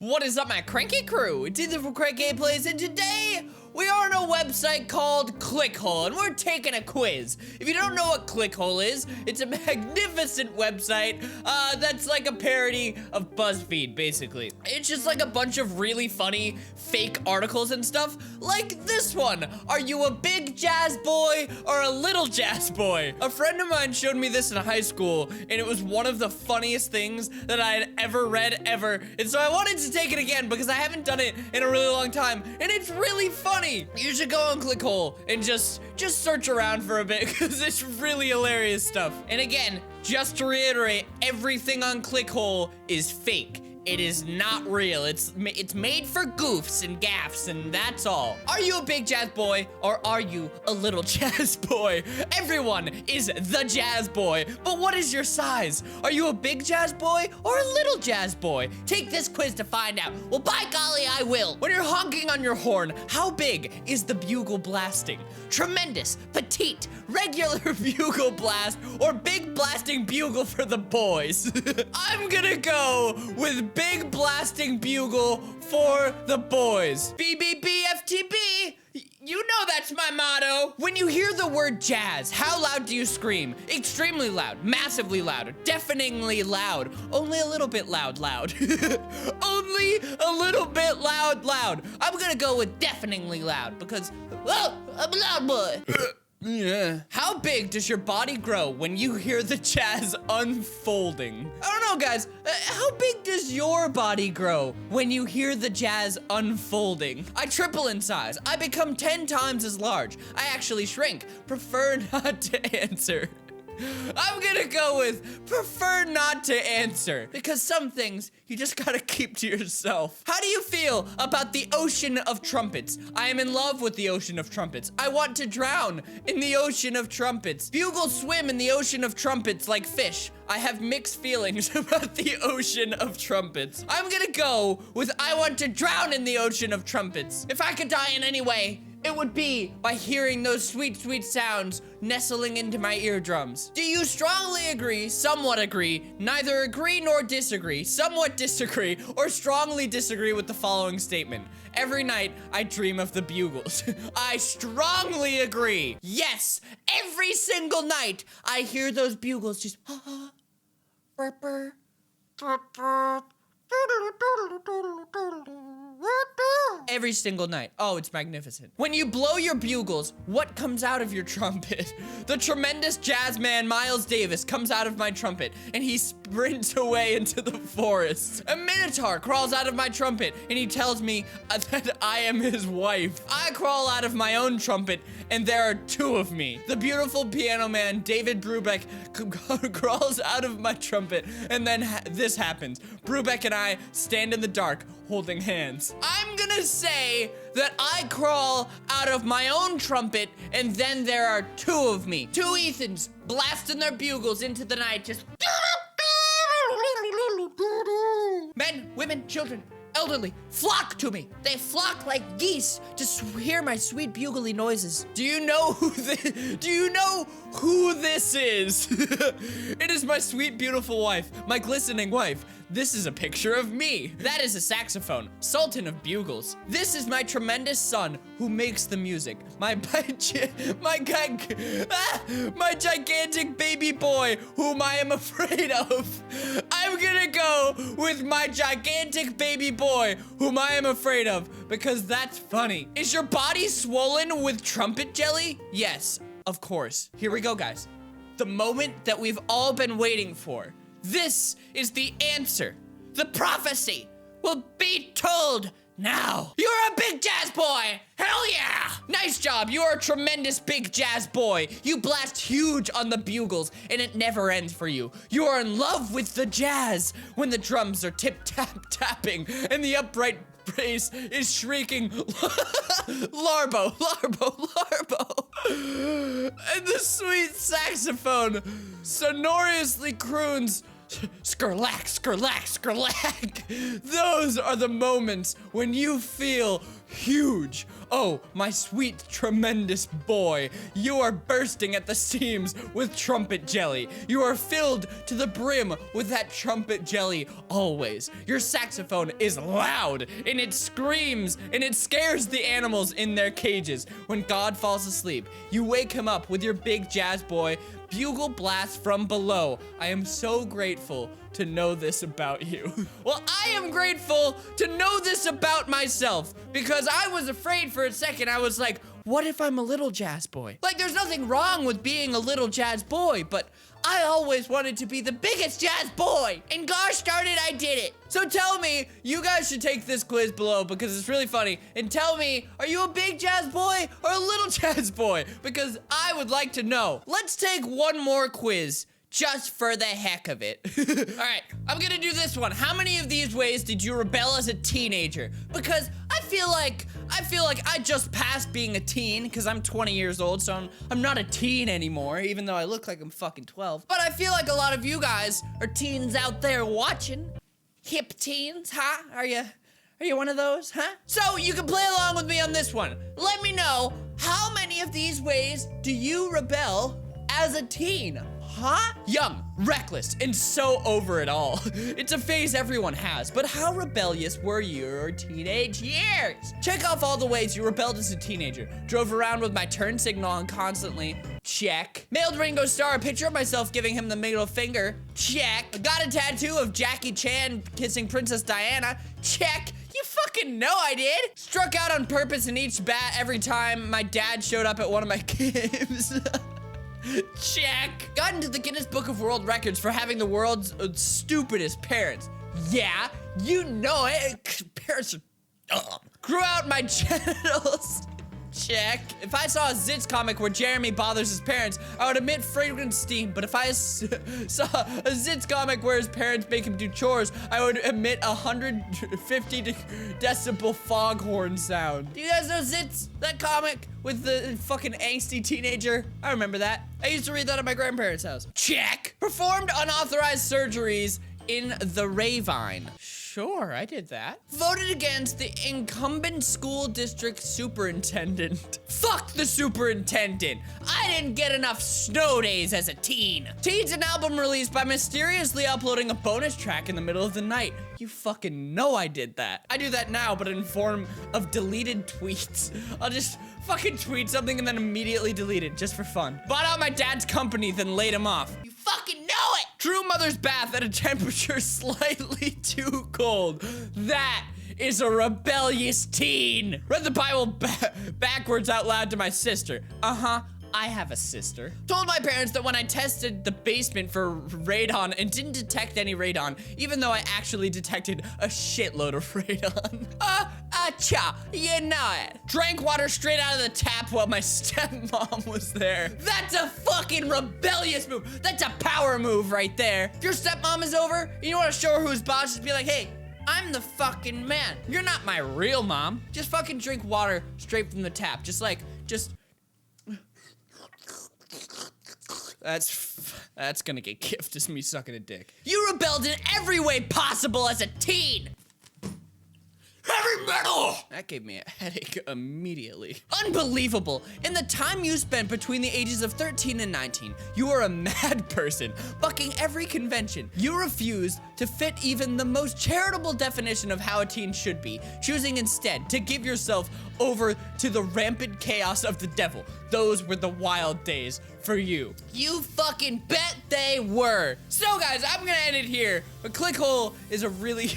What is up, my cranky crew? It's Ethan from CrankGameplays, and today we are on a website called Clickhole, and we're taking a quiz. If you don't know what Clickhole is, it's a magnificent website that's like a parody of BuzzFeed, basically. It's just like a bunch of really funny fake articles and stuff, like this one. Are you a big jazz boy or a little jazz boy? A friend of mine showed me this in high school, and it was one of the funniest things that I had ever read, ever. And so I wanted to take it again because I haven't done it in a really long time, and it's really funny. You should go on Clickhole and just search around for a bit because it's really hilarious stuff. And again, just to reiterate, everything on Clickhole is fake. It is not real. It's made for goofs and gaffs, and that's all. Are you a big jazz boy or are you a little jazz boy? Everyone is the jazz boy, but what is your size? Are you a big jazz boy or a little jazz boy? Take this quiz to find out. Well, by golly, I will. When you're honking on your horn, how big is the bugle blasting? Tremendous, petite, regular bugle blast, or big blasting bugle for the boys? I'm gonna go with big blasting bugle for the boys. BBBFTB. You know that's my motto. When you hear the word jazz, how loud do you scream? Extremely loud, massively loud, deafeningly loud, only a little bit loud. Only a little bit loud. I'm gonna go with deafeningly loud because, oh, I'm a loud boy. Yeah. How big does your body grow when you hear the jazz unfolding? I don't know, guys. How big does your body grow when you hear the jazz unfolding? I triple in size. I become 10 times as large. I actually shrink. Prefer not to answer. I'm gonna go with prefer not to answer because some things you just gotta keep to yourself. How do you feel about the ocean of trumpets? I am in love with the ocean of trumpets. I want to drown in the ocean of trumpets. Bugles swim in the ocean of trumpets like fish. I have mixed feelings about the ocean of trumpets. I'm gonna go with I want to drown in the ocean of trumpets. If I could die in any way, it would be by hearing those sweet, sweet sounds nestling into my eardrums. Do you strongly agree, somewhat agree, neither agree nor disagree, somewhat disagree, or strongly disagree with the following statement? Every night, I dream of the bugles. I strongly agree. Yes, every single night, I hear those bugles just, burr, every single night. Oh, it's magnificent. When you blow your bugles, what comes out of your trumpet? The tremendous jazz man Miles Davis comes out of my trumpet and he sprints away into the forest. A minotaur crawls out of my trumpet and he tells me that I am his wife. I crawl out of my own trumpet and there are two of me. The beautiful piano man David Brubeck crawls out of my trumpet and then this happens. Brubeck and I stand in the dark holding hands. I'm gonna say that I crawl out of my own trumpet and then there are two of me. Two Ethans blasting their bugles into the night, just men, women, children, elderly flock to me. They flock like geese to hear my sweet bugly noises. Do you know who this is? It is my sweet, beautiful wife, my glistening wife. This is a picture of me. That is a saxophone, sultan of bugles. This is my tremendous son who makes the music. My gigantic baby boy whom I am afraid of. I'm gonna go with my gigantic baby boy whom I am afraid of because that's funny. Is your body swollen with trumpet jelly? Yes, of course. Here we go, guys. The moment that we've all been waiting for. This is the answer. The prophecy will be told now. You're a big jazz boy. Hell yeah. Nice job. You're a tremendous big jazz boy. You blast huge on the bugles and it never ends for you. You are in love with the jazz when the drums are tip-tap-tapping and the upright bass is shrieking Larbo. And the sweet saxophone sonorously croons Skrlack. Those are the moments when you feel huge. Oh, my sweet, tremendous boy. You are bursting at the seams with trumpet jelly. You are filled to the brim with that trumpet jelly always. Your saxophone is loud, and it screams, and it scares the animals in their cages. When God falls asleep, you wake him up with your big jazz boy bugle blast from below. I am so grateful to know this about you. Well, I am grateful to know this about myself, because I was afraid for a second. I was like, what if I'm a little jazz boy? Like, there's nothing wrong with being a little jazz boy, but I always wanted to be the biggest jazz boy, and gosh darn it, I did it. So tell me, you guys should take this quiz below because it's really funny, and tell me, are you a big jazz boy or a little jazz boy? Because I would like to know. Let's take one more quiz, just for the heck of it. All right, I'm gonna do this one. How many of these ways did you rebel as a teenager? Because I feel like I just passed being a teen, because I'm 20 years old, so I'm not a teen anymore, even though I look like I'm fucking 12. But I feel like a lot of you guys are teens out there watching. Hip teens, huh? Are you one of those, huh? So you can play along with me on this one. Let me know, how many of these ways do you rebel as a teen? Huh? Young, reckless, and so over it all. It's a phase everyone has, but how rebellious were your teenage years? Check off all the ways you rebelled as a teenager. Drove around with my turn signal on constantly. Check. Mailed Ringo Starr a picture of myself giving him the middle finger. Check. Got a tattoo of Jackie Chan kissing Princess Diana. Check. You fucking know I did. Struck out on purpose in each bat every time my dad showed up at one of my games. Check. Got into the Guinness Book of World Records for having the world's stupidest parents. Yeah, you know it. Parents are dumb. Grew out my genitals. Check. If I saw a Zitz comic where Jeremy bothers his parents, I would admit Frankenstein. But if I saw a Zitz comic where his parents make him do chores, I would admit 150 decibel foghorn sound. Do you guys know Zitz? That comic with the fucking angsty teenager? I remember that. I used to read that at my grandparents' house. Check. Performed unauthorized surgeries in the Ravine. Sure, I did that. Voted against the incumbent school district superintendent. Fuck the superintendent. I didn't get enough snow days as a teen. Teens an album released by mysteriously uploading a bonus track in the middle of the night. You fucking know I did that. I do that now, but in form of deleted tweets. I'll just fucking tweet something and then immediately delete it just for fun. Bought out my dad's company, then laid him off. You fucking know it! Drew mother's bath at a temperature slightly too cold. That is a rebellious teen. Read the Bible backwards out loud to my sister. Uh-huh. I have a sister. Told my parents that when I tested the basement for radon and didn't detect any radon, even though I actually detected a shitload of radon. Cha, you know it. Drank water straight out of the tap while my stepmom was there. That's a fucking rebellious move. That's a power move right there. If your stepmom is over and you want to show her who's boss, just be like, hey, I'm the fucking man. You're not my real mom. Just fucking drink water straight from the tap. Just That's gonna get gift as me sucking a dick. You rebelled in every way possible as a teen. Heavy metal! That gave me a headache immediately. Unbelievable. In the time you spent between the ages of 13 and 19, you are a mad person, bucking every convention. You refused to fit even the most charitable definition of how a teen should be, choosing instead to give yourself over to the rampant chaos of the devil. Those were the wild days for you. You fucking bet they were. So guys, I'm gonna end it here, but Clickhole is a really,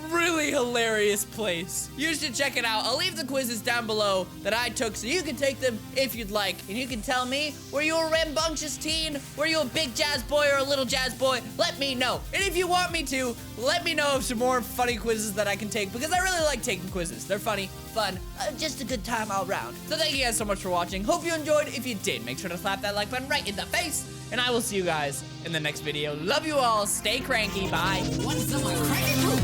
really hilarious place. You should check it out. I'll leave the quizzes down below that I took so you can take them if you'd like. And you can tell me, were you a rambunctious teen? Were you a big jazz boy or a little jazz boy? Let me know. And if you want me to, let me know of some more funny quizzes that I can take, because I really like taking quizzes. They're funny, fun, just a good time all around. So thank you guys so much for watching. Hope you enjoyed. If you did, make sure to slap that like button right in the face. And I will see you guys in the next video. Love you all. Stay cranky. Bye. What's up, my cranky crew?